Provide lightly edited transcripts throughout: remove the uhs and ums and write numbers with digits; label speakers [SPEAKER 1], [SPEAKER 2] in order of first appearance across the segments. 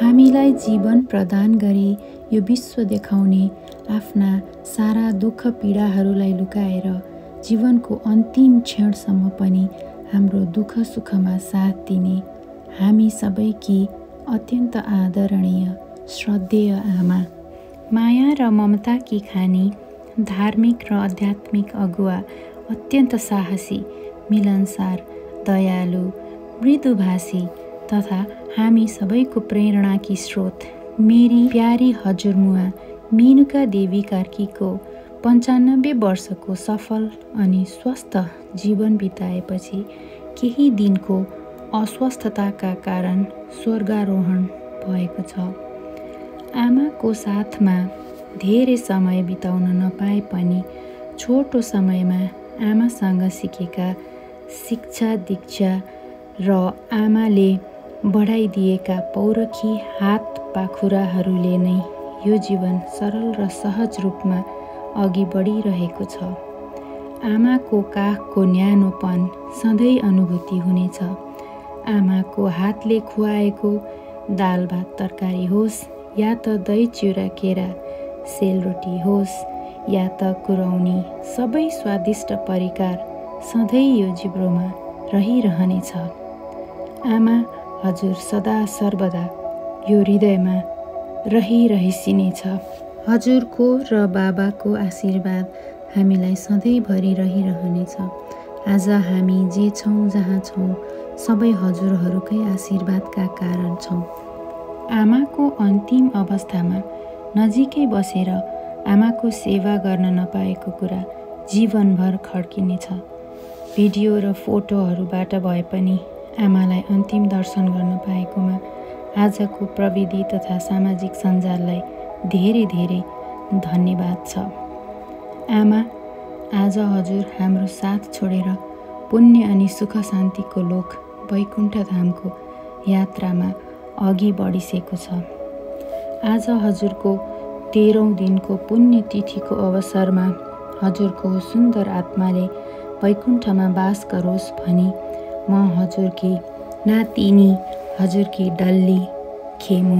[SPEAKER 1] हामीलाई जीवन प्रदान गरी यो विश्व देखाउने आफ्ना सारा दुःख पीडाहरूलाई लुकाएर जीवनको अन्तिम क्षणसम्म पनि हाम्रो दुःख सुखमा साथ दिने हामी सबैकी अत्यन्त आदरणीय श्रद्धेय आमा, माया र ममताकी खानी, धार्मिक र आध्यात्मिक अगुवा, अत्यन्त साहसी, मिलनसार, दयालु, मृदुभाषी तथा हामी सबैको प्रेरणाकी स्रोत मेरी प्यारी हजुरमुवा मेनुका देवी कार्कीको 95 वर्षको सफल अनि स्वस्थ जीवन बिताएपछि केही दिनको अस्वस्थताका कारण स्वर्गारोहण भएको छ। आमाको साथमा धेरै समय बिताउन नपाए पनि छोटो समयमा आमासँग सिकेका शिक्षा दीक्षा र आमाले बढाइदिएका पौरखी हात पाखुराहरूले नै यो जीवन सरल र सहज रूपमा अघि बढिरहेको छ। आमाको काखको न्यानोपन सधैँ अनुभूति हुनेछ। आमाको हातले खुवाएको दाल भात तरकारी होस् या त दही चिउरा केरा सेलरोटी होस् या त कुरौनी, सबै स्वादिष्ट परिकार सधैँ यो जिब्रोमा रहिरहनेछ। आमा हजुर सदा सर्वदा यो हृदयमा रहिरहिसिनेछ। हजुरको र बाबाको आशीर्वाद हामीलाई सधैँभरि रहिरहनेछ। आज हामी जे छौँ जहाँ छौँ सबै हजुरहरूकै आशीर्वादका कारण छौँ। आमाको अन्तिम अवस्थामा नजिकै बसेर आमाको सेवा गर्न नपाएको कुरा जीवनभर खड्किनेछ। भिडियो र फोटोहरूबाट भए पनि आमालाई अन्तिम दर्शन गर्न पाएकोमा आजको प्रविधि तथा सामाजिक सञ्जाललाई धेरै धेरै धन्यवाद छ। आमा, आज हजुर हाम्रो साथ छोडेर पुण्य अनि सुख शान्तिको लोक वैकुण्ठ धामको यात्रामा अघि बढिसकेको छ। आज हजुरको 13औं दिनको पुण्य तिथिको अवसरमा हजुरको सुन्दर आत्माले वैकुण्ठमा बास गरोस् भनी म हजुरकी नातिनी, हजुरकी डल्ली, खेमु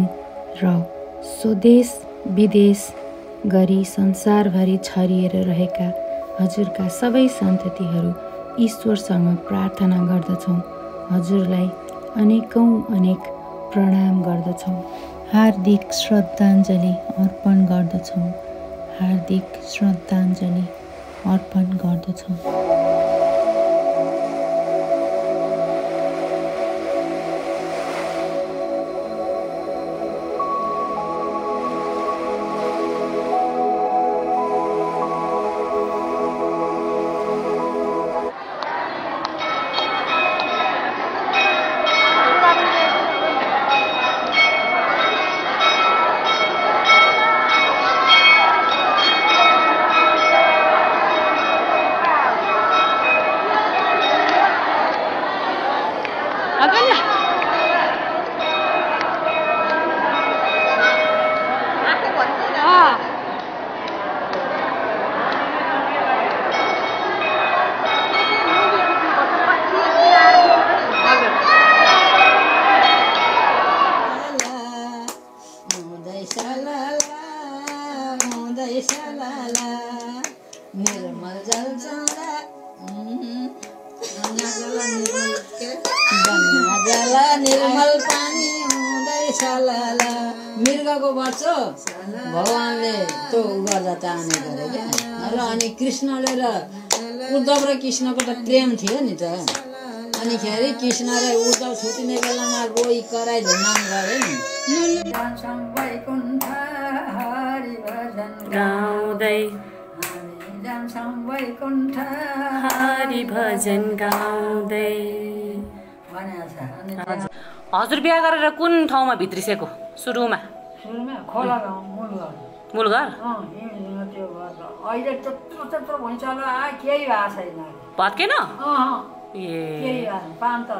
[SPEAKER 1] र स्वदेश विदेश गरी संसारभरि छरिएर रहेका हजुरका सबै सन्ततिहरू ईश्वरसँग प्रार्थना गर्दछौँ। हजुरलाई अनेक प्रणाम गर्दछौँ। हार्दिक श्रद्धाञ्जली अर्पण गर्दछौँ। हार्दिक श्रद्धाञ्जली अर्पण गर्दछौँ।
[SPEAKER 2] निर्मल जल निर्मल पानी हुँदैछ लाला। मृगको बच्चो भगवानले त्यो गर्दा ताने गरे क्या। र अनि कृष्णले र उद्धव र कृष्णको त प्रेम थियो नि त। अनि खेरि कृष्ण र उद्धव छुटिने बेलामा रोई कराई धुनाम गरे नि।
[SPEAKER 3] गाउँदै वैकुण्ठ हरि भजन गाउँदै। हजुर बिहा गरेर कुन ठाउँमा भित्रिसेको? सुरुमा
[SPEAKER 2] खोला गाउँ
[SPEAKER 3] मूलघर।
[SPEAKER 2] अहिले त्यत्रो भइसक्यो केही भएको छैन।
[SPEAKER 3] भत्केन?
[SPEAKER 2] केही पान त